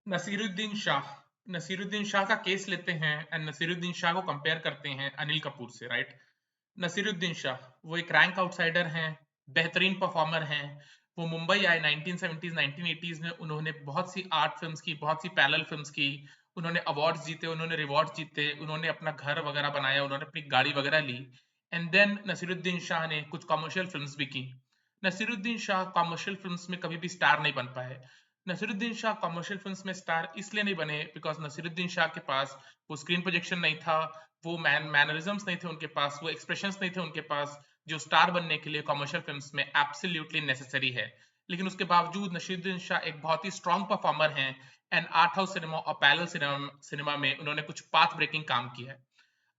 नसीरुद्दीन शाह नसीरुद्दीन शाह का केस लेते हैं एंड नसीरुद्दीन शाह को कंपेयर करते हैं अनिल कपूर से, राइट। नसीरुद्दीन शाह वो एक रैंक आउटसाइडर हैं, बेहतरीन परफॉर्मर हैं। वो मुंबई आए 1970s 1980s में। उन्होंने बहुत सी आर्ट फिल्म्स की, बहुत सी पैरेलल फिल्म्स की। उन्होंने अवार्ड्स जीते, उन्होंने रिवॉर्ड्स जीते, उन्होंने अपना घर वगैरह बनाया, उन्होंने अपनी गाड़ी वगैरह ली। एंड देन नसीरुद्दीन शाह ने कुछ कमर्शियल फिल्म्स भी की। नसीरुद्दीन शाह कमर्शियल फिल्म्स में कभी भी स्टार नहीं बन पाए। नसीरुद्दीन शाह कमर्शियल फिल्म्स में स्टार इसलिए नहीं बने बिकॉज नसीरुद्दीन शाह के पास वो स्क्रीन प्रोजेक्शन नहीं था, वो मैनरिज्म्स नहीं थे उनके पास, वो एक्सप्रेशंस नहीं थे उनके पास, जो स्टार बनने के लिए कमर्शियल फिल्म्स में एब्सोल्युटली नेसेसरी है। लेकिन उसके बावजूद नसीरुद्दीन शाह एक बहुत ही स्ट्रॉन्ग परफॉर्मर हैं एंड आर्ट हाउस सिनेमा और पैरेलल सिनेमा में उन्होंने कुछ पाथ ब्रेकिंग काम किया है।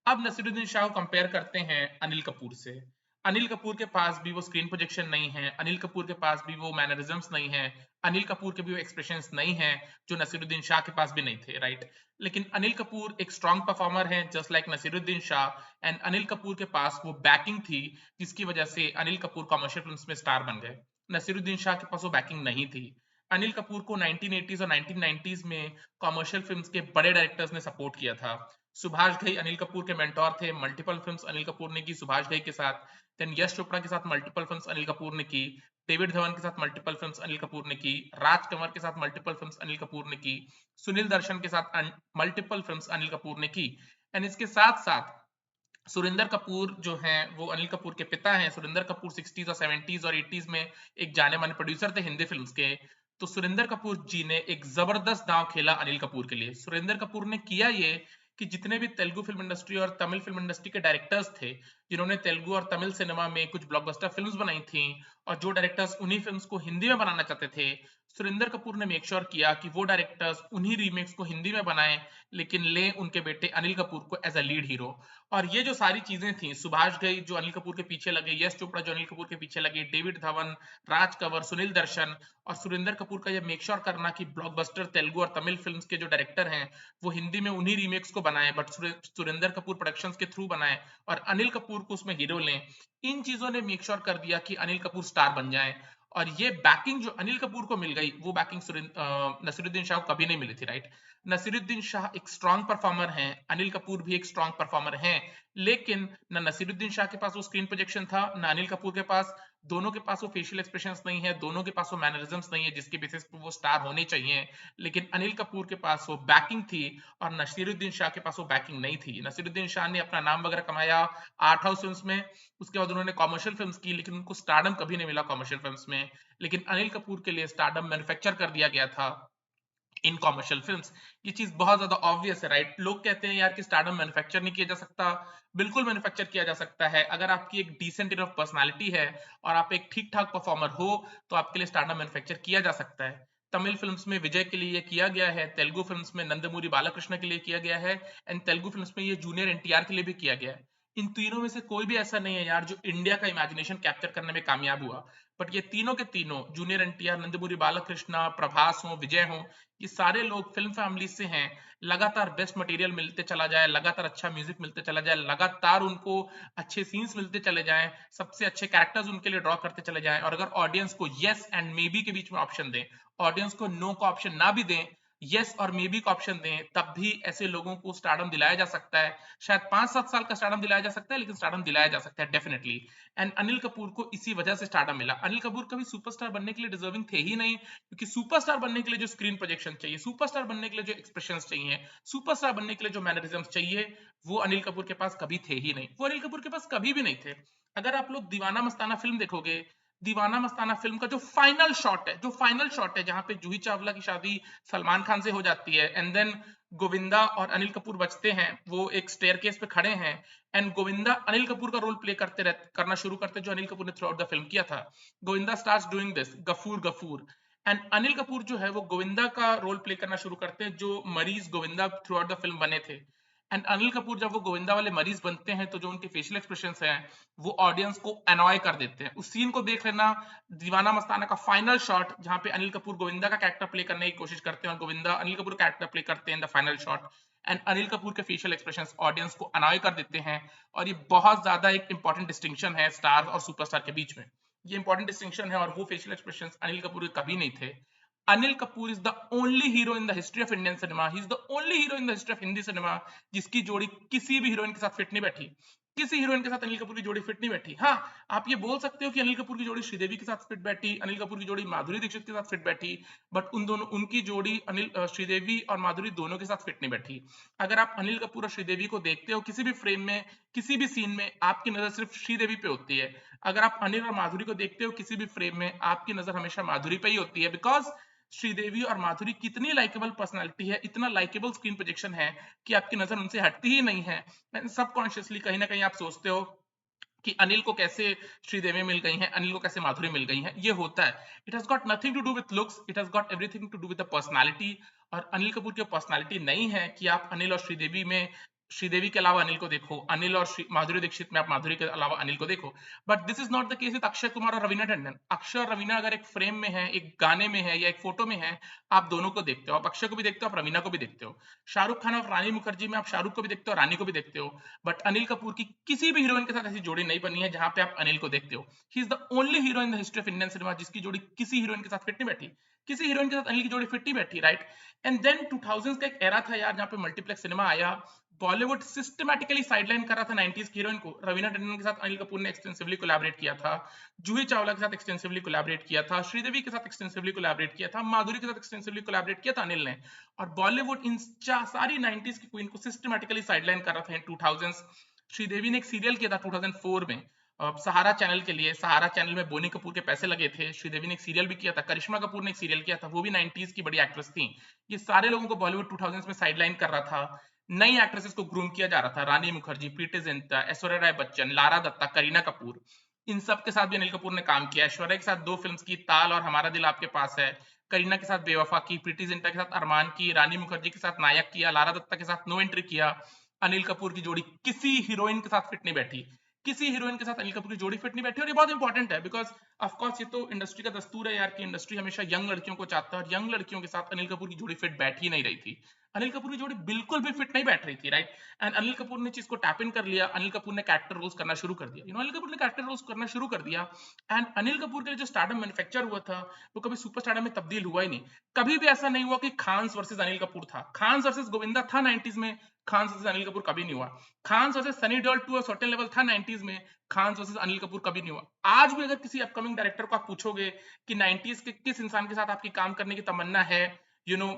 अब नसीरुद्दीन शाह को कंपेयर करते हैं अनिल कपूर से। अनिल कपूर के पास भी वो स्क्रीन प्रोजेक्शन नहीं है, अनिल कपूर के पास भी वो मैनरिज्म्स नहीं है, अनिल कपूर के भी वो एक्सप्रेशंस नहीं है जो नसीरुद्दीन शाह के पास भी नहीं थे, राइट। लेकिन अनिल कपूर एक स्ट्रॉन्ग परफॉर्मर है just like Naseeruddin Shah and Anil Kapoor के पास वो बैकिंग थी जिसकी वजह से अनिल कपूर कमर्शियल फिल्म्स में स्टार बन गए। नसीरुद्दीन शाह के पास वो बैकिंग नहीं थी। अनिल कपूर को 1980s और 1990s में कमर्शियल फिल्म्स के बड़े डायरेक्टर्स ने सपोर्ट किया था। सुभाष घई अनिल कपूर के मेंटोर थे, मल्टीपल फिल्म्स अनिल कपूर ने की सुभाष घई के साथ। देन यश चोपड़ा के साथ मल्टीपल फिल्म्स अनिल कपूर ने की। डेविड धवन के साथ मल्टीपल फिल्म्स अनिल कपूर ने की। राज कंवर के साथ मल्टीपल फिल्म्स अनिल कपूर ने की। सुनील दर्शन के साथ मल्टीपल फिल्म्स अनिल कपूर ने की। एंड इसके साथ साथ सुरिंदर कपूर जो हैं वो अनिल कपूर के पिता हैं। सुरिंदर कपूर 60s और 70s और 80s में एक जाने माने प्रोड्यूसर थे हिंदी फिल्म्स के। तो सुरिंदर कपूर जी ने एक जबरदस्त दांव खेला अनिल कपूर के लिए। सुरिंदर कपूर ने किया ये कि जितने भी तेलुगु फिल्म इंडस्ट्री और तमिल फिल्म इंडस्ट्री के डायरेक्टर्स थे जिन्होंने तेलुगु और तमिल सिनेमा में कुछ ब्लॉकबस्टर फिल्म्स बनाई थी और जो डायरेक्टर्स उन्हीं फिल्म्स को हिंदी में बनाना चाहते थे, सुरिंदर कपूर ने मेक श्योर किया कि वो डायरेक्टर्स उन्हीं रीमेक्स को हिंदी में बनाएं, लेकिन ले उनके बेटे अनिल कपूर को एज अ लीड हीरो। और ये जो सारी चीजें थी, सुभाष घई जो अनिल कपूर के पीछे लगे, यश चोपड़ा जो अनिल कपूर के पीछे लगे, डेविड धवन, राज कंवर, सुनील दर्शन और सुरिंदर कपूर का ये मेक श्योर करना कि ब्लॉकबस्टर तेलुगु और तमिल फिल्म्स के जो डायरेक्टर हैं वो हिंदी में उन्हीं रीमेक्स को बनाए बट सुरिंदर कपूर प्रोडक्शंस के थ्रू बनाए और अनिल कपूर को उसमें हीरो लें। इन चीजों ने मेक श्योर कर दिया कि अनिल कपूर स्टार बन जाए। और ये बैकिंग जो अनिल कपूर को मिल गई वो बैकिंग नसीरुद्दीन शाह को कभी नहीं मिली थी, राइट। नसीरुद्दीन शाह एक स्ट्रॉन्ग परफॉर्मर हैं, अनिल कपूर भी एक स्ट्रॉन्ग परफॉर्मर हैं, लेकिन न नसीरुद्दीन शाह के पास वो स्क्रीन प्रोजेक्शन था, न अनिल कपूर के पास। दोनों के पास वो फेशियल एक्सप्रेशंस नहीं है, दोनों के पास वो मैनरिज्म्स नहीं है जिसके बेसिस पर वो स्टार होने चाहिए। लेकिन अनिल कपूर के पास वो बैकिंग थी और नसीरुद्दीन शाह के पास वो बैकिंग नहीं थी। नसीरुद्दीन शाह ने अपना नाम वगैरह कमाया आर्ट हाउस फिल्म्स में, उसके बाद उन्होंने कॉमर्शियल फिल्म्स की, लेकिन उनको स्टारडम कभी नहीं मिला कॉमर्शियल फिल्म्स में। लेकिन अनिल कपूर के लिए स्टारडम मैन्युफैक्चर कर दिया गया था इन कॉमर्शियल फिल्म्स। ये चीज बहुत ज्यादा ऑब्वियस है, राइट। लोग कहते हैं यार कि स्टारडम मैन्युफैक्चर नहीं किया जा सकता। बिल्कुल मैन्युफैक्चर किया जा सकता है। अगर आपकी एक डिसेंट इनफ पर्सनालिटी है और आप एक ठीक ठाक परफॉर्मर हो तो आपके लिए स्टारडम मैन्युफैक्चर किया जा सकता है। तमिल फिल्म्स में विजय के लिए ये किया गया है, तेलुगु फिल्म्स में नंदमूरी बालाकृष्ण के लिए किया गया है एंड तेलुगु फिल्म्स में ये जूनियर एनटीआर के लिए भी किया गया है। इन तीनों में से कोई भी ऐसा नहीं है यार जो इंडिया का इमेजिनेशन कैप्चर करने में कामयाब हुआ। बट ये तीनों के तीनों, जूनियर एनटीआर, नंदमूरी बालाकृष्ण, प्रभास हो, विजय हो, ये सारे लोग फिल्म फैमिली से हैं। लगातार बेस्ट मटेरियल मिलते चला जाए, लगातार अच्छा म्यूजिक मिलते चला जाए, लगातार उनको अच्छे सीन्स मिलते चले जाएं, सबसे अच्छे कैरेक्टर्स उनके लिए ड्रॉ करते चले जाएं। और अगर ऑडियंस को यस एंड मे बी के बीच में ऑप्शन दें, ऑडियंस को नो का ऑप्शन ना भी दें, यस और मे बी का ऑप्शन दें, तब भी ऐसे लोगों को स्टारडम दिलाया जा सकता है। शायद 5-7 साल का स्टारडम दिलाया जा सकता है, लेकिन स्टारडम दिलाया जा सकता है डेफिनेटली। एंड अनिल कपूर को इसी वजह से स्टारडम मिला। अनिल कपूर कभी सुपरस्टार बनने के लिए डिजर्विंग थे ही नहीं, क्योंकि सुपरस्टार बनने के लिए जो स्क्रीन प्रोजेक्शन चाहिए, सुपरस्टार बनने के लिए जो एक्सप्रेशंस चाहिए, सुपरस्टार बनने के लिए जो मैनरिज्म्स चाहिए, वो अनिल कपूर के पास कभी थे ही नहीं। वो अनिल कपूर के पास कभी भी नहीं थे। अगर आप लोग दीवाना मस्ताना फिल्म देखोगे, दीवाना मस्ताना फिल्म का जो फाइनल शॉट है, जो फाइनल शॉट है जहां पे जूही चावला की शादी सलमान खान से हो जाती है एंड देन गोविंदा और अनिल कपूर बचते हैं, वो एक स्टेयरकेस पे खड़े हैं एंड गोविंदा अनिल कपूर का रोल प्ले करना शुरू करते जो अनिल कपूर ने थ्रू आउट द फिल्म किया था। Govinda starts doing this Gafoor Gafoor and Anil Kapoor जो है वो गोविंदा का रोल प्ले करना शुरू करते हैं, जो मरीज Govinda through out the film बने थे। एंड अनिल कपूर जब वो गोविंदा वाले मरीज बनते हैं तो जो उनके फेशियल एक्सप्रेशंस हैं वो ऑडियंस को अनॉय कर देते हैं। उस सीन को देख लेना, दीवाना मस्ताना का फाइनल शॉट जहां पे अनिल कपूर गोविंदा का कैरेक्टर प्ले करने की कोशिश करते हैं और गोविंदा अनिल कपूर का कैरेक्टर प्ले करते हैं in the final shot. And Anil Kapoor के फेशियल एक्सप्रेशंस ऑडियंस को अनॉय कर देते हैं। और ये बहुत ज्यादा एक इंपॉर्टेंट डिस्टिंक्शन है स्टार और सुपरस्टार के बीच में। ये इंपॉर्टेंट डिस्टिंक्शन है और वो फेशियल एक्सप्रेशंस अनिल कपूर के कभी नहीं थे। Anil Kapoor is the only hero in the history of Indian cinema, he is the only hero in the history of Hindi cinema जिसकी जोड़ी किसी भी हीरोइन के साथ फिट नहीं बैठी। किसी हीरोइन के साथ अनिल कपूर की जोड़ी फिट नहीं बैठी। हाँ, आप ये बोल सकते हो कि अनिल कपूर की जोड़ी श्रीदेवी के साथ फिट बैठी, अनिल कपूर की जोड़ी माधुरी दीक्षित के साथ फिट बैठी, बट उनकी जोड़ी श्रीदेवी और माधुरी दोनों के साथ फिट नहीं बैठी। अगर आप अनिल कपूर और श्रीदेवी को देखते हो किसी भी फ्रेम में, किसी भी सीन में, आपकी नजर सिर्फ श्रीदेवी पे होती है। अगर आप अनिल और माधुरी को देखते हो किसी भी फ्रेम में, आपकी नजर हमेशा माधुरी पे ही होती है, बिकॉज श्रीदेवी और माधुरी कितनी लाइकेबल पर्सनालिटी है, इतना लाइकेबल स्क्रीन प्रोजेक्शन है कि आपकी नजर उनसे हटती ही नहीं है। सबकॉन्शियसली कहीं ना कहीं आप सोचते हो कि अनिल को कैसे श्रीदेवी मिल गई हैं, अनिल को कैसे माधुरी मिल गई हैं। ये होता है, it has got nothing to do with looks, it has got everything to do with the personality. और अनिल कपूर की पर्सनालिटी नहीं है कि आप अनिल और श्रीदेवी में श्रीदेवी के अलावा अनिल को देखो, अनिल और माधुरी दीक्षित में आप माधुरी के अलावा अनिल को देखो। But this is not the case with Akshay Kumar और रवीना टंडन। अक्षय और रवीना अगर एक फ्रेम में है, एक गाने में है या एक फोटो में है, आप दोनों को देखते हो, आप अक्षय को भी देखते हो, आप रवीना को भी देखते हो। शाहरुख खान और रानी मुखर्जी में आप शाहरुख को भी देखते हो, रानी को भी देखते हो। बट अनिल कपूर की किसी भी हीरोइन के साथ ऐसी जोड़ी नहीं बनी है जहां पे आप अनिल को देखते हो। He is the only hero in the history of Indian cinema जिसकी जोड़ी किसी हीरोइन के साथ फिट नहीं बैठी। किसी हीरोइन के साथ अनिल की जोड़ी फिट नहीं बैठी, राइट। एंड देन 2000s का एक एरा था यार, जहां पे मल्टीप्लेक्स सिनेमा आया। बॉलीवुड सिस्टमैटिकली साइडलाइन कर रहा था 90s की हीरोइन को। रवीना टंडन के साथ अनिल कपूर ने एक्सटेंसिवली कोलैबोरेट किया था, जूही चावला के साथ एक्सटेंसिवली कोलैबोरेट किया था, श्रीदेवी के साथ एक्सटेंसिवली कोलैबोरेट किया था, माधुरी के साथ एक्सटेंसिवली कोलैबोरेट किया था अनिल ने। और बॉलीवुड इन सारी 90s की क्वीन को सिस्टमैटिकली साइडलाइन कर रहा था इन 2000s। श्रीदेवी ने एक सीरियल किया था 2004 में, सहारा चैनल के लिए। सहारा चैनल में बोनी कपूर के पैसे लगे थे, श्रीदेवी ने एक सीरियल भी किया था। करिश्मा कपूर ने एक सीरियल किया था, वो भी 90s की बड़ी एक्ट्रेस थी। ये सारे लोगों को बॉलीवुड 2000s में साइडलाइन कर रहा था। नई एक्ट्रेसेस को ग्रूम किया जा रहा था, रानी मुखर्जी, प्रीति जिंटा, ऐश्वर्या राय बच्चन, लारा दत्ता, करीना कपूर। इन सब के साथ भी अनिल कपूर ने काम किया। ऐश्वर्या के साथ 2 फिल्म्स की, ताल और हमारा दिल आपके पास है। करीना के साथ बेवफा की, प्रीति जिंटा के साथ अरमान की, रानी मुखर्जी के साथ नायक किया, लारा दत्ता के साथ नो एंट्री किया। अनिल कपूर की जोड़ी किसी हीरोइन के साथ फिट नहीं बैठी। किसी हीरोइन के साथ अनिल कपूर की जोड़ी फिट नहीं बैठी। और ये बहुत इंपॉर्टेंट है, बिकॉज ऑफ कोर्स ये तो इंडस्ट्री का दस्तूर है यार, कि इंडस्ट्री हमेशा यंग लड़कियों को चाहता है, और यंग लड़कियों के साथ अनिल कपूर की जोड़ी फिट बैठ ही नहीं रही थी। अनिल कपूर की जोड़ी बिल्कुल भी फिट नहीं बैठ रही थी, राइट। एंड अनिल कपूर ने चीज को टैप इन कर लिया। अनिल कपूर ने कैरेक्टर रोल्स करना शुरू कर दिया, अनिल कपूर ने कैरेक्टर रोल्स करना शुरू कर दिया। एंड अनिल कपूर के लिए जो स्टारडम मैन्युफैक्चर हुआ था, वो कभी सुपर स्टारडम में तब्दील हुआ ही नहीं। कभी भी ऐसा नहीं हुआ कि खान वर्सेस अनिल कपूर था, खान वर्सेस गोविंदा था 90s में, खान वर्सेस अनिल कपूर कभी नहीं हुआ। Khan versus Sunny Deol to a certain level था 90s में, खान वर्सेस अनिल कपूर कभी नहीं हुआ। आज भी अगर किसी अपकमिंग डायरेक्टर को आप पूछोगे कि 90s के किस इंसान के साथ आपकी काम करने की तमन्ना है, यू नो,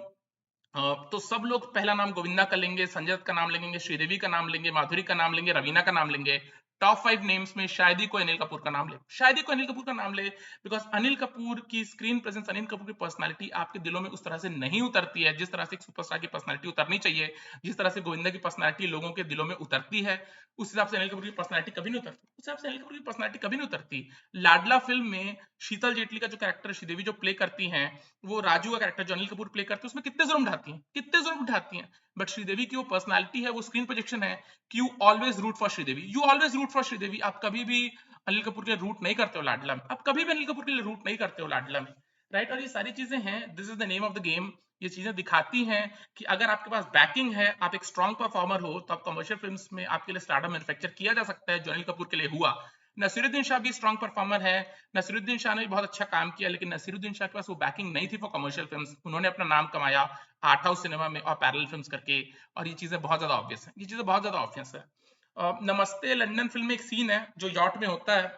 तो सब लोग पहला नाम गोविंदा का लेंगे, संजय दत्त का नाम लेंगे, श्रीदेवी का नाम लेंगे, माधुरी का नाम लेंगे, रवीना का नाम लेंगे। टॉप 5 नेम्स में शायद ही कोई अनिल कपूर का नाम ले, शायद ही कोई अनिल कपूर का नाम ले। बिकॉज अनिल कपूर की स्क्रीन प्रेजेंस, अनिल कपूर की पर्सनालिटी आपके दिलों में उस तरह से नहीं उतरती है जिस तरह से एक सुपरस्टार की पर्सनालिटी उतरनी चाहिए। जिस तरह से गोविंदा की पर्सनालिटी लोगों के दिलों में उतरती है, उस हिसाब से अनिल कपूर की पर्सनालिटी कभी नहीं उतरती, उस हिसाब से अनिल कपूर की पर्सनालिटी कभी नहीं उतरती। लाडला फिल्म में शीतल जेटली का जो कैरेक्टर श्रीदेवी जो प्ले करती हैं, वो राजू का कैरेक्टर जो अनिल कपूर प्ले करते हैं, उसमें कितने जुर्म ढाती हैं, कितने जुर्म ढाती हैं। बट श्रीदेवी की वो पर्सनालिटी है, वो स्क्रीन प्रोजेक्शन है कि you always root for Sridevi, you always root for Sridevi. आप कभी भी अनिल कपूर के रूट नहीं करते हो लाडला में, आप कभी भी अनिल कपूर के लिए रूट नहीं करते हो लाडला में, राइट। और ये सारी चीजें हैं, this is the name of the game. ये चीजें दिखाती हैं कि अगर आपके पास बैकिंग है, आप एक स्ट्रॉन्ग परफॉर्मर हो, तो आप कमर्शियल फिल्म्स में आपके लिए स्टारडम मैन्युफैक्चर किया जा सकता है, जो अनिल कपूर के लिए हुआ। नसीरुद्दीन शाह भी स्ट्रॉन्ग परफॉर्मर है, नसीरुद्दीन शाह ने भी बहुत अच्छा काम किया, लेकिन नसीरुद्दीन शाह के पास वो बैकिंग नहीं थी फॉर कमर्शियल फिल्म्स। उन्होंने अपना नाम कमाया आर्ट हाउस सिनेमा में और पैरेलल फिल्म्स करके, और ये चीजें बहुत ज्यादा ऑब्वियस है, ये चीजें बहुत ज्यादा ऑब्वियस है। नमस्ते लंदन फिल्म में एक सीन है जो यॉट में होता है,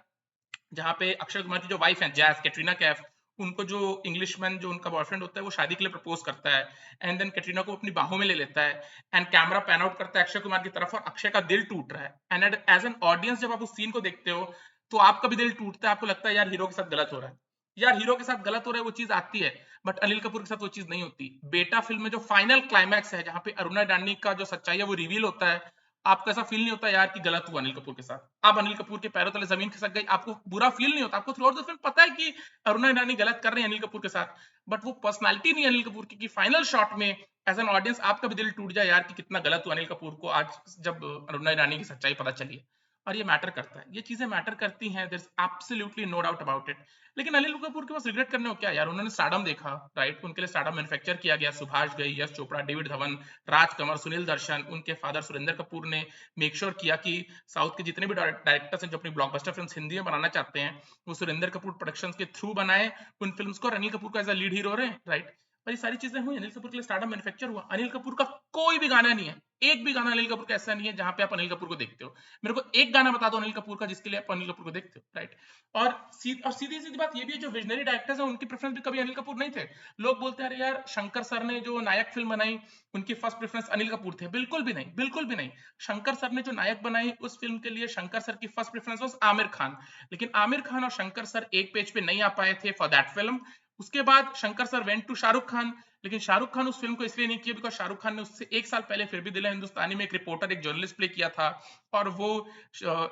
जहाँ पे अक्षय कुमार की जो वाइफ है जैस, कैटरीना कैफ, उनको जो इंग्लिशमैन जो उनका बॉयफ्रेंड होता है वो शादी के लिए प्रपोज करता है। एंड देन कैटरीना को अपनी बाहों में ले लेता है, एंड कैमरा पैन आउट करता है अक्षय कुमार की तरफ, और अक्षय का दिल टूट रहा है। एंड एज एन ऑडियंस जब आप उस सीन को देखते हो, तो आपका भी दिल टूटता है, आपको लगता है यार हीरो के साथ गलत हो रहा है, यार हीरो के साथ गलत हो रहा है, वो चीज आती है। बट अनिल कपूर के साथ वो चीज नहीं होती। बेटा फिल्म में जो फाइनल क्लाइमैक्स है, जहां पे अरुणा डांडी का जो सच्चाई है वो रिवील होता है, आपको ऐसा फील नहीं होता यार कि गलत हुआ अनिल कपूर के साथ, आप अनिल कपूर के पैरों तले जमीन खिसक गई, आपको बुरा फील नहीं होता, आपको थ्रू आउट द फिल्म पता है कि अरुणा ईरानी गलत कर रही है अनिल कपूर के साथ। बट वो पर्सनालिटी नहीं है अनिल कपूर की कि फाइनल शॉट में एज एन ऑडियंस आपका भी दिल टूट जाए यार कि कितना गलत हुआ अनिल कपूर को आज, जब अरुणा ईरानी की सच्चाई पता चली है। और ये मैटर करता है, ये चीजें मैटर करती हैं, there is absolutely no doubt about it. लेकिन अनिल कपूर के पास रिग्रेट करने को क्या यार, उन्होंने स्टारडम देखा, राइट, उनके लिए स्टारडम मैन्युफैक्चर किया गया, सुभाष घई, यश चोपड़ा, डेविड धवन, राज कंवर, सुनील दर्शन, उनके फादर सुरेंद्र कपूर ने मेक श्योर किया कि साउथ के जितने भी डायरेक्टर्स हैं जो अपनी ब्लॉकबस्टर फिल्म्स हिंदी में बनाना चाहते हैं, वो सुरेंद्र कपूर प्रोडक्शंस के थ्रू बनाए उन फिल्म्स को, और अनिल कपूर को एज अ लीड हीरो रहे, राइट। और ये सारी चीजें हुई, अनिल कपूर के लिए स्टारडम मैन्युफैक्चर हुआ। अनिल कपूर का कोई भी गाना नहीं है, एक भी गाना अनिल कपूर का ऐसा नहीं है जहां पे आप अनिल कपूर को देखते हो। मेरे को एक गाना बता दो अनिल कपूर का जिसके लिए आप अनिल कपूर को देखते हो, राइट। और सीधी सीधी बात ये भी है, जो विजनरी डायरेक्टर्स हैं उनकी प्रेफरेंस भी कभी अनिल कपूर नहीं थे। लोग बोलते हैं अरे यार शंकर सर ने जो नायक फिल्म बनाई उनकी फर्स्ट प्रेफरेंस अनिल कपूर थे, बिल्कुल भी नहीं, बिल्कुल भी नहीं। शंकर सर ने जो नायक बनाई उस फिल्म के लिए शंकर सर की first preference was Aamir Khan, लेकिन आमिर खान और शंकर सर एक पेज पे नहीं आ पाए थे फॉर दैट फिल्म। उसके बाद Shankar sir went to Shahrukh Khan, लेकिन शाहरुख खान उस फिल्म को इसलिए नहीं किया बिकॉज शाहरुख खान ने उससे एक साल पहले फिर भी दिल है हिंदुस्तानी में एक रिपोर्टर, एक जर्नलिस्ट प्ले किया था, और वो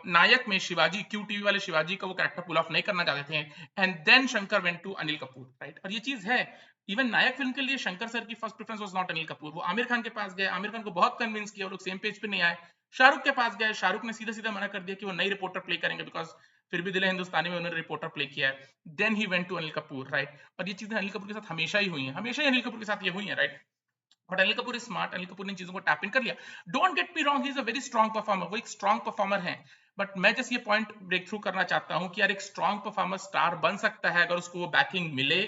नायक में शिवाजी, क्यू टीवी वाले शिवाजी का वो कैरेक्टर पुल ऑफ नहीं करना चाहते थे, and then Shankar went to Anil Kapoor, right. और ये चीज है, इवन नायक फिल्म के लिए शंकर सर की first preference was not Anil Kapoor, वो आमिर खान के पास गए, आमिर खान को बहुत कन्विंस किया, वो लोग सेम पेज पे नहीं आए। शाहरुख के पास गए, शाहरुख ने सीधा सीधा मना कर दिया कि वो नई रिपोर्टर प्ले करेंगे बिकॉज फिर भी दिल है हिंदुस्तानी में उन्होंने रिपोर्टर प्ले किया है। Then he went to Anil Kapoor, right. और ये चीजें अनिल कपूर के साथ हमेशा ही हुई हैं, हमेशा ही अनिल कपूर के साथ ये हुई है, right. But Anil Kapoor is smart, Anil Kapoor ने चीजों को टैप इन कर लिया। Don't get me wrong, he is a very strong performer, वो एक स्ट्रॉन्ग परफॉर्मर है, बट मैं जस्ट ये पॉइंट ब्रेक थ्रू करना चाहता हूं कि यार एक स्ट्रॉन्ग परफॉर्मर स्टार बन सकता है अगर उसको वो बैकिंग मिले,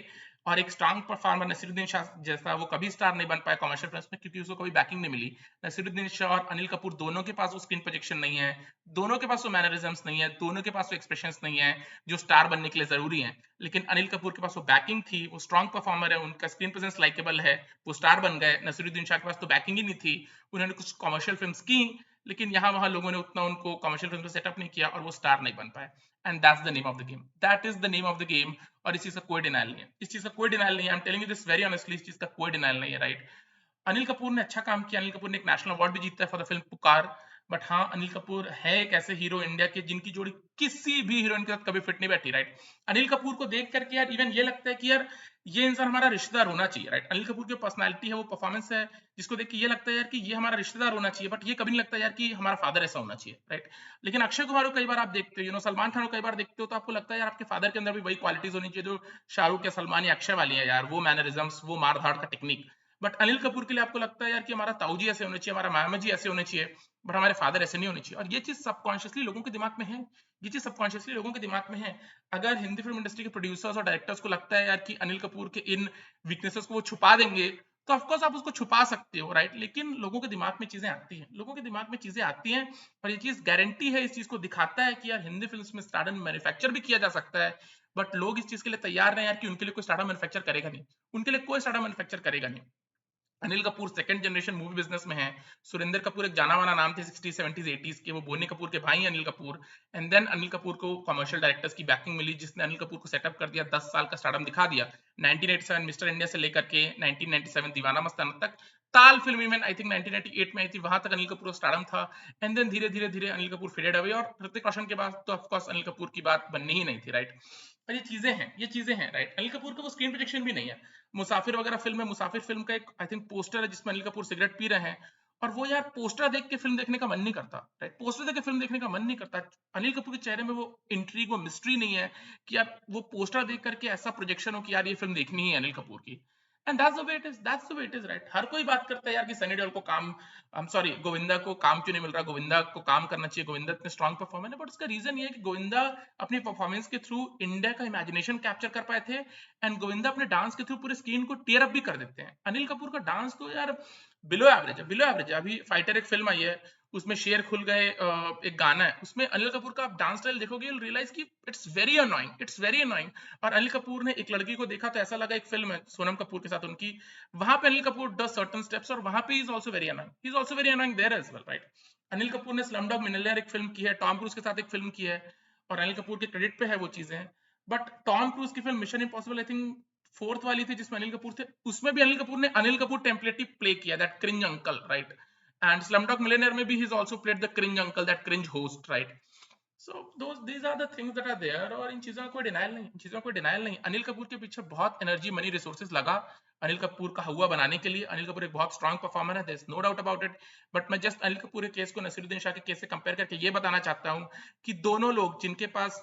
और एक स्ट्रॉन्ग परफॉर्मर नसीरुद्दीन शाह जैसा वो कभी स्टार नहीं बन पाया कमर्शियल फिल्म्स में क्योंकि उसको कभी बैकिंग नहीं मिली। नसीरुद्दीन शाह और अनिल कपूर दोनों के पास वो स्क्रीन प्रोजेक्शन नहीं है, दोनों के पास वो मैनरिज्म्स नहीं है, दोनों के पास वो एक्सप्रेशंस नहीं है जो स्टार बनने के लिए जरूरी है। लेकिन अनिल कपूर के पास वो बैकिंग थी, वो स्ट्रॉन्ग परफॉर्मर है, उनका स्क्रीन प्रेजेंस लाइकेबल है, वो स्टार बन गए। नसीरुद्दीन शाह के पास तो बैकिंग ही नहीं थी, उन्होंने कुछ कमर्शियल फिल्म्स की लेकिन यहाँ वहां लोगों ने उतना उनको कमर्शियल फिल्म सेटअप नहीं किया और वो स्टार नहीं बन पाए। And that's the name of the game, that is the name of the game. और इस चीज का कोई डिनाइल नहीं है, इस चीज का कोई डिनाइल नहीं है, I am telling you this very honestly, इस चीज का कोई डिनाइल नहीं है, राइट। अनिल कपूर ने अच्छा काम किया, अनिल कपूर ने एक नेशनल अवार्ड भी जीता है फॉर द फिल्म पुकार। बट हाँ, अनिल कपूर है एक ऐसे हीरो इंडिया के जिनकी जोड़ी किसी भी हीरोइन के साथ कभी फिट नहीं बैठी, राइट। अनिल कपूर को देख करके यार इवन ये लगता है कि यार ये इंसान हमारा रिश्तेदार होना चाहिए, राइट। अनिल कपूर की पर्सनालिटी है, वो परफॉर्मेंस है जिसको देख के ये लगता है यार कि ये हमारा रिश्तेदार होना चाहिए, बट ये कभी नहीं लगता यार कि हमारा फादर ऐसा होना चाहिए, राइट। लेकिन अक्षय कुमार को कई बार आप देखते हो, सलमान खान को कई बार देखते हो तो आपको लगता है यार आपके फादर के अंदर भी वही क्वालिटीज होनी चाहिए जो शाहरुख या सलमान या अक्षय वाली है यार, वो मैनरिज्म्स, वो मार धाड़ का टेक्निक। बट अनिल कपूर के लिए आपको लगता है यार कि हमारा ताऊ जी ऐसे होने चाहिए, हमारा मामा जी ऐसे होने चाहिए, बट हमारे फादर ऐसे नहीं होने चाहिए। और ये चीज सबकॉन्शियसली लोगों के दिमाग में है, ये चीज सबकॉन्शियसली लोगों के दिमाग में है। अगर हिंदी फिल्म इंडस्ट्री के प्रोड्यूसर्स और डायरेक्टर्स को लगता है यार कि अनिल कपूर के इन वीकनेसेस को वो छुपा देंगे तो ऑफकोर्स आप उसको छुपा सकते हो, राइट। लेकिन लोगों के दिमाग में चीजें आती हैं, लोगों के दिमाग में चीजें आती हैं, और ये चीज गारंटी है, इस चीज को दिखाता है कि यार हिंदी फिल्म में स्टारडम मैन्युफैक्चर भी किया जा सकता है। बट लोग इस चीज के लिए तैयार नहीं यार कि उनके लिए कोई स्टारडम मैन्युफैक्चर करेगा नहीं, उनके लिए कोई स्टारडम मैन्युफैक्चर करेगा नहीं। Anil Kapoor second generation movie business में है। सुरेंद्र कपूर एक जाना माना नाम थे 60s 70s 80s के, वो बोनी कपूर के भाई हैं अनिल कपूर। एंड देन अनिल कपूर को कमर्शियल डायरेक्टर्स की बैकिंग मिली जिसने अनिल कपूर को सेटअप कर दिया, 10 साल का स्टारडम दिखा दिया। 1987 मिस्टर इंडिया से लेकर के 1997 दीवाना मस्ताना तक, ताल फिल्म इवन आई थिंक 1998 में आई थी, वहां तक अनिल कपूर स्टारडम था। एंड देन धीरे धीरे धीरे अनिल कपूर फेडेड अवे, और ऋतिक रोशन के बाद तो ऑफकोर्स अनिल कपूर की बात बननी ही नहीं थी, राइट। और ये चीजें हैं, ये चीजें हैं, राइट। अनिल कपूर का वो स्क्रीन प्रोजेक्शन भी नहीं है। मुसाफिर वगैरह फिल्म है, मुसाफिर फिल्म का एक आई थिंक पोस्टर है जिसमें अनिल कपूर सिगरेट पी रहे हैं, और वो यार पोस्टर देख के फिल्म देखने का मन नहीं करता, राइट। पोस्टर देख के फिल्म देखने का मन नहीं करता। अनिल कपूर के चेहरे में वो इंट्रीग, वो मिस्ट्री नहीं है कि यार वो पोस्टर देख करके ऐसा प्रोजेक्शन हो कि यार ये फिल्म देखनी है अनिल कपूर की। And that's the way it is, that's the way it is, right. हर कोई बात करता है यार कि सनी देओल को काम, आई एम सॉरी, गोविंदा को काम क्यों नहीं मिल रहा, गोविंदा को काम करना चाहिए, गोविंदा इतने स्ट्रॉन्ग परफॉर्मर है। बट उसका रीजन ये है कि गोविंदा अपनी परफॉर्मेंस के थ्रू इंडिया का इमेजिनेशन कैप्चर कर पाए थे, एंड गोविंदा अपने डांस के थ्रू पूरे स्क्रीन को टीयर अप भी कर देते हैं। अनिल कपूर का डांस तो यार बिलो एवरेज है, बिलो एवरेज है। अभी फाइटर एक फिल्म आई है, उसमें शेर खुल गए एक गाना है, उसमें अनिल कपूर का आप डांस स्टाइल देखोगे यू रियलाइज कि it's very annoying, it's very annoying. और अनिल कपूर ने एक लड़की को देखा तो ऐसा लगा, एक फिल्म है सोनम कपूर के साथ उनकी, वहां पे Anil Kapoor does certain steps और वहां पे is also very annoying, he is also very annoying there as well, right. Anil Kapoor ने स्लमडॉग मिलियनेयर एक फिल्म की है, टॉम क्रूज के साथ एक फिल्म की है, और अनिल कपूर के क्रेडिट पे है वो चीजें। बट टॉम क्रूज की film mission impossible I think fourth वाली थी जिसमें अनिल कपूर थे, उसमें भी अनिल कपूर ने अनिल कपूर टेम्पलेट ही प्ले किया, that cringe uncle, right. And Slumdog Millionaire में भी he is also played the cringe uncle, that cringe host, right. So those these are the things that are there, और इन चीजों का कोई डिनायल नहीं, इन चीजों का कोई डिनायल नहीं। अनिल कपूर के पीछे बहुत एनर्जी, मनी, रिसोर्सेज लगा। अनिल कपूर का हुआ बनाने के लिए। अनिल कपूर एक बहुत स्ट्रांग परफॉर्मर है, there is no doubt about it, but मैं जस्ट अनिल कपूर के केस को नसीरुद्दीन शाह के केस से कंपेयर करके ये बताना चाहता हूँ कि दोनों लोग जिनके पास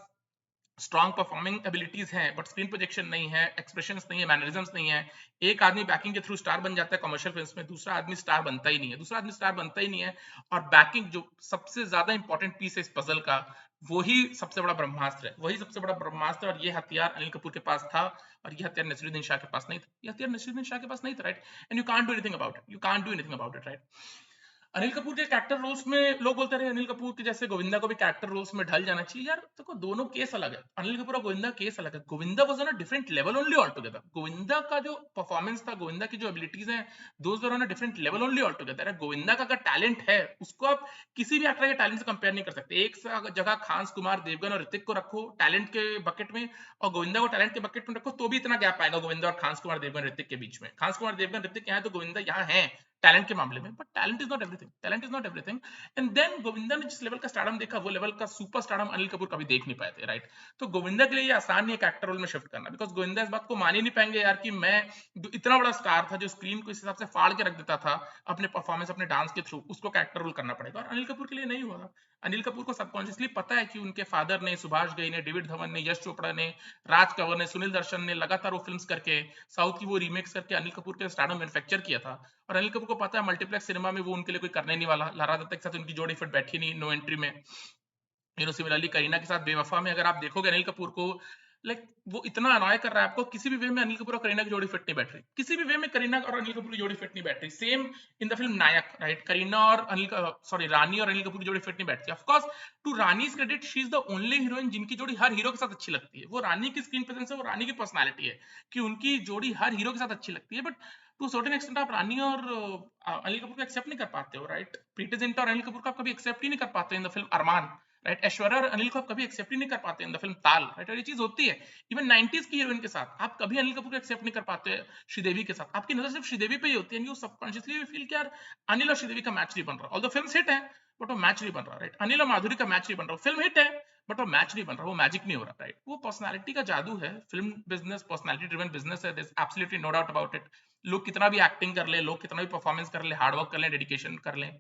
स्ट्रॉन्ग परफॉर्मिंग एबिलिटीज हैं बट स्क्रीन प्रोजेक्शन नहीं है, एक्सप्रेशंस नहीं है, मैनरिज्म्स नहीं है। एक आदमी बैकिंग के थ्रू स्टार बन जाता है कमर्शियल फिल्म्स में, दूसरा आदमी स्टार बनता ही नहीं है, दूसरा आदमी स्टार बनता ही नहीं है। और बैकिंग जो सबसे ज्यादा इंपॉर्टेंट पीस है इस पजल का, वही सबसे बड़ा ब्रह्मास्त्र है, वही सबसे बड़ा ब्रह्मास्त्र। और ये हथियार अनिल कपूर के पास था और ये हथियार नसीरुद्दीन शाह के पास नहीं था, ये हथियार नसीरुद्दीन शाह के पास नहीं था, right. And you can't do anything about it, you can't do anything about it, right. Anil Kapoor के कैरेक्टर रोल्स में लोग बोलते रहे अनिल कपूर के जैसे गोविंदा को भी कैरेक्टर रोल्स में ढल जाना चाहिए। यार देखो दोनों केस अलग है, अनिल कपूर और गोविंदा केस अलग है। Govinda was on a different level only all together. Govinda का जो परफॉर्मेंस था, गोविंदा की जो एबिलिटीज हैं, those were on a different level only all together. Govinda का अगर टैलेंट है उसको आप किसी भी एक्टर के टैलेंट से कंपेयर नहीं कर सकते। एक जगह खान कुमार देवगन और ऋतिक को रखो टैलेंट के बकेट में, और गोविंदा को टैलेंट के बकेट में रखो तो भी इतना गैप आएगा गोविंदा और खान कुमार देवगन ऋतिक के बीच में। खान कुमार देवगन ऋतिक यहाँ है तो गोविंदा यहाँ है टैलेंट के मामले में, but talent is not everything, talent is not everything. And then Govinda ने जिस लेवल का स्टारडम देखा वो लेवल का सुपर स्टारडम अनिल कपूर कभी देख नहीं पाए थे, राइट। तो गोविंदा के लिए ये आसान नहीं है एक्टर रोल में शिफ्ट करना, बिकॉज गोविंदा इस बात को मान ही नहीं पाएंगे यार कि मैं इतना बड़ा स्टार था जो स्क्रीन को इस हिसाब से फाड़ के रख देता था अपने परफॉर्मेंस अपने डांस के थ्रू, उसको कैरेक्टर रोल करना पड़ेगा। और अनिल कपूर के लिए नहीं हुआ। अनिल कपूर को सबकॉन्शियसली पता है कि उनके फादर ने, सुभाष घई ने, डेविड धवन ने, यश चोपड़ा ने, राज कंवर ने, सुनील दर्शन ने लगातार वो फिल्म्स करके साउथ की वो रीमेक्स करके अनिल कपूर के स्टारडम मैन्युफैक्चर किया था। और अनिल कपूर को पता है मल्टीप्लेक्स सिनेमा में वो उनके लिए कोई करने नहीं वाला। लारा दत्ता के साथ उनकी जोड़ी फिट बैठी नहीं नो एंट्री में। सिमिलरली करीना के साथ बेवफा में अगर आप देखोगे अनिल कपूर को, लाइक वो इतना अनॉय कर रहा है आपको, किसी भी वे में अनिल कपूर और करीना की जोड़ी फिट नहीं बैठ रही, किसी भी वे में करीना और अनिल कपूर की जोड़ी फिट नहीं बैठ रही। Same in the film Nayak, right. Kareena और रानी और अनिल कपूर की जोड़ी फिट नहीं बैठती। Of course to Rani's credit, she is the only heroine जिनकी जोड़ी हर हीरो के साथ अच्छी लगती है। वो रानी की स्क्रीन प्रेजेंस है, वो रानी की पर्सनालिटी है कि उनकी जोड़ी हर हीरो के साथ अच्छी लगती है। बट टू सर्टेन एक्सटेंट आप रानी और अनिल कपूर को एक्सेप्ट नहीं कर पाते हो, राइट। प्रीति जिंटा और अनिल कपूर को आप कभी एक्सेप्ट ही नहीं कर पाते in the film Armaan, right. Aishwarya और अनिल को आप कभी एक्सेप्ट ही नहीं कर पाते इन द फिल्म ताल, राइट। और ये चीज होती है इवन 90s की हीरोइन के साथ आप कभी अनिल कपूर को एक्सेप्ट नहीं कर पाते श्रीदेवी के साथ। आपकी नजर सिर्फ श्रीदेवी पे ही होती है, सबकॉन्शियसली फील कि यार अनिल और श्रीदेवी का मैच नहीं बन रहा। ऑल्दो फिल्म हिट है बट वो मैच नहीं बन रहा, राइट। अनिल और माधुरी का मैच नहीं बन रहा, फिल्म हिट है बट वो मैच नहीं बन रहा, वो मैजिक नहीं हो रहा, राइट। वो पर्सनालिटी का जादू है, film business personality driven business है, there is absolutely no doubt about it. लोग कितना भी एक्टिंग कर ले, लोग कितना भी परफॉर्मेंस कर ले, हार्डवर्क कर ले, डेडिकेशन कर ले,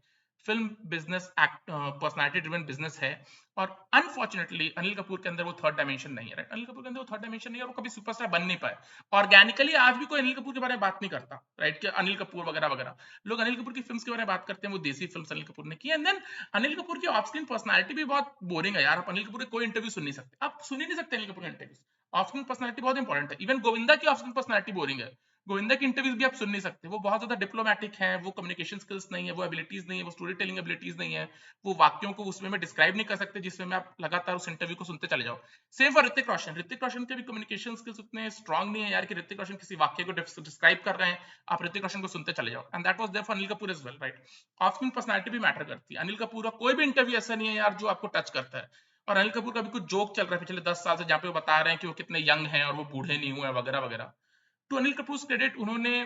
film business personality driven business है। और अनफॉर्चुनेटली अनिल कपूर के अंदर वो थर्ड डायमेंशन नहीं है, राइट। अनिल कपूर के अंदर वो थर्ड डायमेंशन नहीं है और वो कभी सुपरस्टार बन नहीं पाए। ऑर्गेनिकली आज भी कोई अनिल कपूर के बारे में बात नहीं करता, राइट, कि अनिल कपूर वगैरह वगैरह। लोग अनिल कपूर की फिल्म्स के बारे में बात करते हैं, वो देसी फिल्म्स अनिल कपूर ने की। एंड देन अनिल कपूर की ऑफ स्क्रीन पर्सनालिटी भी बहुत बोरिंग है यार। आप अनिल कपूर के कोई इंटरव्यू सुन नहीं सकते, आप सुन ही नहीं सकते अनिल कपूर के इंटरव्यूज। ऑफ स्क्रीन पर्सनालिटी बहुत इंपॉर्टेंट है। इवन गोविंदा की ऑफ स्क्रीन पर्सनालिटी बोरिंग है, गोविंदा की इंटरव्यूज भी आप सुन नहीं सकते। वो बहुत ज्यादा डिप्लोमेटिक हैं, वो कम्युनिकेशन स्किल्स नहीं है, वो एबिलिटीज नहीं है, वो स्टोरी टेलिंग एबिलिटीज नहीं है, वो वाक्यों को उसमें में डिस्क्राइब नहीं कर सकते जिसमें में आप लगातार उस इंटरव्यू को सुनते चले जाओ। Same for Hrithik Roshan. ऋतिक रोशन के भी कम्युनिकेशन स्किल्स उतने स्ट्रांग नहीं है यार कि ऋतिक रोशन किसी वाक्य को डिस्क्राइब कर रहे हैं, आप ऋतिक रोशन को सुनते चले जाओ। And that was there for Anil Kapoor as well, right. Off screen personality भी मैटर करती है। अनिल कपूर का कोई भी इंटरव्यू ऐसा नहीं है यार जो आपको टच करता है। और अनिल कपूर का भी कुछ जोक चल रहा है पिछले 10 साल से जहाँ पे वो बता रहे हैं कि वो कितने यंग हैं और वो बूढ़े नहीं हुए वगैरह वगैरह। टू अनिल कपूर क्रेडिट, उन्होंने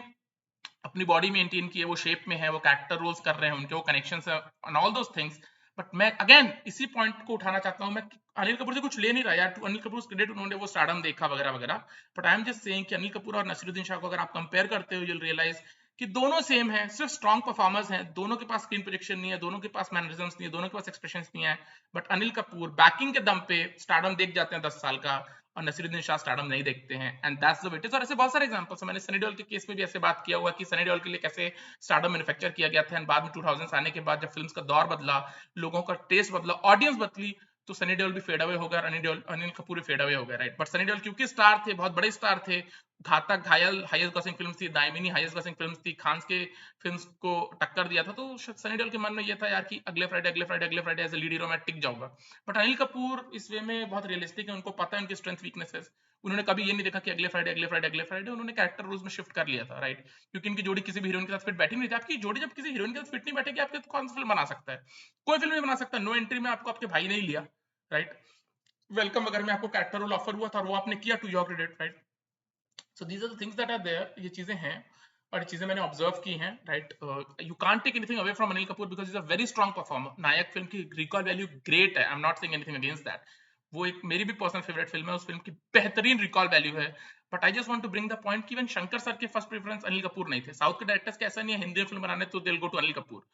अपनी बॉडी मेंटेन की है, वो शेप में है, वो कैरेक्टर रोल्स कर रहे हैं, उनके वो कनेक्शंस है and all those things. But मैं अगेन इसी पॉइंट को उठाना चाहता हूं, मैं अनिल कपूर से कुछ ले नहीं रहा यार। टू अनिल कपूर क्रेडिट, उन्होंने वो स्टारडम देखा वगैरह वगैरह। But I am just saying कि अनिल कपूर और नसीरुद्दीन शाह को अगर आप कंपेयर करते हो, यू विल रियलाइज कि दोनों सेम है, सिर्फ स्ट्रॉन्ग परफॉर्मर्स हैं। दोनों के पास स्क्रीन प्रोजेक्शन नहीं है, दोनों के पास मैनरिज्म्स नहीं है, दोनों के पास एक्सप्रेशंस नहीं है। बट अनिल कपूर बैकिंग के दम पे स्टारडम देख जाते हैं 10 साल का, और नसीरुद्दीन शाह स्टारडम नहीं देखते हैं। And that's the way it is. और ऐसे बहुत सारे एग्जांपल्स हैं। मैंने सनी देओल के केस में भी ऐसे बात किया हुआ कि सनी देओल के लिए कैसे स्टारडम मैन्युफैक्चर किया गया था, एंड बाद में 2000 आने के बाद जब फिल्म्स का दौर बदला, लोगों का टेस्ट बदला, ऑडियंस बदली, तो सनी देओल भी फेड अवे हो गया और अनिल कपूर भी फेड अवे हो गया, राइट। बट सनी देओल क्योंकि स्टार थे, बहुत बड़े स्टार थे, घातक घायल हाईएस्ट ग्रॉसिंग फिल्म थी, दायमिनी हाईएस्ट ग्रॉसिंग फिल्म थी, खान के फिल्म्स को टक्कर दिया था, तो सनी देओल के मन में ये था यार कि अगले फ्राइडे अगले फ्राइडे अगले Friday as a lead hero मैं टिक जाऊंगा। बट अनिल कपूर इस वे में बहुत रियलिस्टिक है, उनको पता है उनकी स्ट्रेंथ वीकनेसेस। उन्होंने कभी ये नहीं देखा कि अगले फ्राइडे अगले फ्राइडे अगले फ्राइडे, उन्होंने कैरेक्टर रोल्स में शिफ्ट कर लिया था, राइट। क्योंकि इनकी जोड़ी किसी भी हीरोइन के साथ फिट बैठी नहीं थी। आपकी जोड़ी जब किसी हीरोइन के साथ फिट नहीं बैठेगी, आपके तो कौन सी फिल्म बना सकता है? कोई फिल्म नहीं बना सकता। नो एंट्री में आपको आपके भाई नहीं लिया, राइट। वेलकम अगर में आपको कैरेक्टर रोल ऑफर हुआ था और वो आपने किया, to your credit, right. So these are the things that are there, ये चीजें हैं और ये चीजें मैंने ऑब्जर्व की हैं, right. You can't take anything away from Anil Kapoor because is a very strong performer. Nayak film की रिकॉल वैल्यू ग्रेट है, I am not saying anything against that. वो एक मेरी भी पर्सनल फेवरेट फिल्म है, उस फिल्म की बेहतरीन रिकॉल वैल्यू है। But I just want to bring the point कि इवन शंकर सर के फर्स्ट प्रेफरेंस अनिल कपूर नहीं थे। साउथ के डायरेक्टर्स के ऐसा नहीं है हिंदी फिल्म बनाने तो they'll go to Anil Kapoor.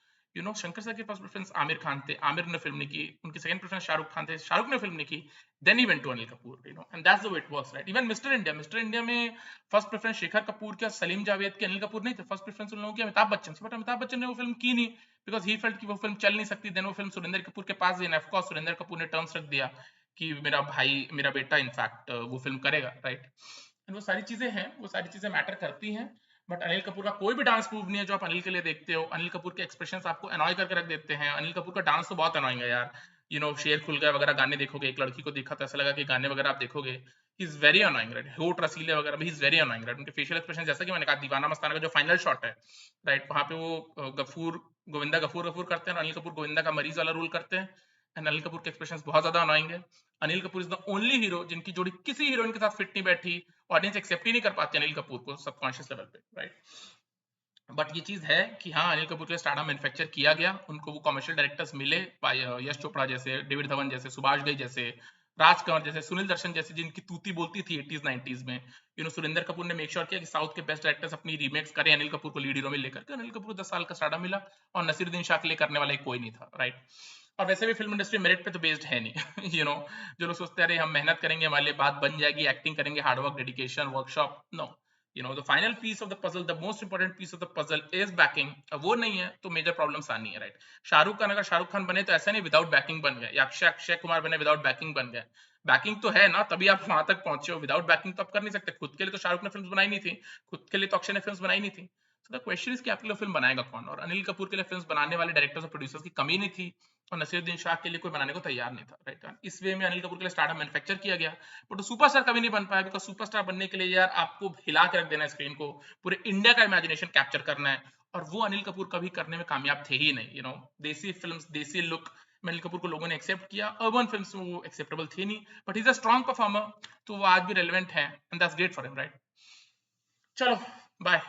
Shankar sir के फर्स्ट प्रेफरेंस आमिर खान थे, आमिर ने फिल्म नहीं की। उनकी सेकंड प्रेफरेंस शाहरुख खान थे, शाहरुख ने फिल्म नहीं की। Then he went to Anil Kapoor, and that's the way it works, right? Even Mister India में फर्स्ट प्रेफरेंस शेखर कपूर के, सलीम जावेद के, अनिल कपूर नहीं थे। फर्स्ट प्रेफरेंस उन लोगों की अमिताभ बच्चन से, बट अमिताभ बच्चन ने वो फिल्म की नहीं, बिकॉज ही फेल्ट कि वो फिल्म चल नहीं सकती। देन वो फिल्म सुरेंद्र कपूर के पास गई, ऑफ कोर्स सुरेंद्र कपूर ने टर्म्स रख दिया कि मेरा भाई, मेरा बेटा इनफैक्ट वो फिल्म करेगा, राइट? वो सारी चीजें हैं, वो सारी चीजें मैटर करती हैं। बट अनिल कपूर का कोई भी डांस मूव नहीं है जो आप अनिल के लिए देखते हो। अनिल कपूर के एक्सप्रेशंस आपको अनॉय करके रख देते हैं। अनिल कपूर का डांस तो बहुत अनॉइंग है यार। शेर खुल गया वगैरह गाने देखोगे, एक लड़की को देखा तो ऐसा लगा कि गाने वगैरह आप देखोगे, he is very annoying, right? होठ रसीले वगैरह भी, he is very annoying, right? उनके फेशियल एक्सप्रेशन, जैसा कि मैंने कहा, दीवाना मस्ताना का जो फाइनल शॉट है, राइट, वहां पे वो गफूर गोविंदा गफूर गफूर करते हैं और अनिल कपूर गोविंदा का मरीज वाला रोल करते हैं, एंड अनिल कपूर के एक्सप्रेशंस बहुत ज्यादा अनॉइंग है। Anil Kapoor is the only hero जिनकी जोड़ी किसी हीरोइन के साथ फिट नहीं बैठी। ऑडियंस एक्सेप्ट ही नहीं कर पाती अनिल कपूर को सबकॉन्शियस लेवल पे, राइट? बट ये चीज है कि हाँ, अनिल कपूर के स्टारडम मैन्युफैक्चर किया गया, उनको वो कमर्शियल डायरेक्टर्स मिले, यश चोपड़ा जैसे, डेविड धवन जैसे, सुभाष घई जैसे, राज कंवर जैसे, सुनील दर्शन जैसे, जिनकी तूती बोलती थी 80s 90s में। सुरेंद्र कपूर ने मेक श्योर किया कि साउथ के बेस्ट डायरेक्टर्स अपनी रीमेक्स करें अनिल कपूर को लीड हीरो में लेकर के। अनिल कपूर 10 साल का स्टारडम मिला, और नसीरुद्दीन शाह के लिए करने वाला कोई नहीं था, राइट? और वैसे भी फिल्म इंडस्ट्री मेरिट पे तो बेस्ड है नहीं। जो लोग सोचते हैं अरे हम मेहनत करेंगे हमारे लिए बात बन जाएगी, एक्टिंग करेंगे, hard work, dedication, workshop, no. The final piece of the puzzle, the most important piece of the puzzle is backing. वो नहीं है तो मेजर प्रॉब्लम्स आनी है, राइट? शाहरुख खान, अगर शाहरुख खान बने तो ऐसा नहीं विदाउट बैकिंग बन गए, या अक्षय कुमार बने विदाउट बैकिंग बन गए। बैकिंग तो है ना, तभी आप वहां तक पहुंचे हो। विदाउट बैकिंग तो आप कर नहीं सकते। खुद के लिए तो शाहरुख ने फिल्म बनाई नहीं थी, खुद के लिए तो अक्षय ने फिल्म बनाई नहीं थी। सो द क्वेश्चन इज कि आपके लिए फिल्म बनाएगा कौन? और अनिल कपूर के लिए फिल्म बनाने वाले डायरेक्टर्स और प्रोड्यूसर्स की कमी नहीं थी, और नसीरुद्दीन शाह के लिए कोई बनाने को तैयार नहीं था, राइट? इस वे में अनिल कपूर के लिए स्टारडम मैन्युफैक्चर किया गया, बट वो सुपरस्टार कभी नहीं बन पाया, बिकॉज सुपरस्टार बनने के लिए यार आपको हिला के रख देना है स्क्रीन को, पूरे इंडिया का इमेजिनेशन कैप्चर करना है, और वो अनिल कपूर कभी करने में कामयाब थे ही नहीं। देसी फिल्म्स, देसी लुक अनिल कपूर को लोगों ने एक्सेप्ट किया, अर्बन फिल्म्स में वो एक्सेप्टेबल थे नहीं, but is a strong performer, तो वो आज भी रेलिवेंट है, and that's great for him, right? चलो, बाय।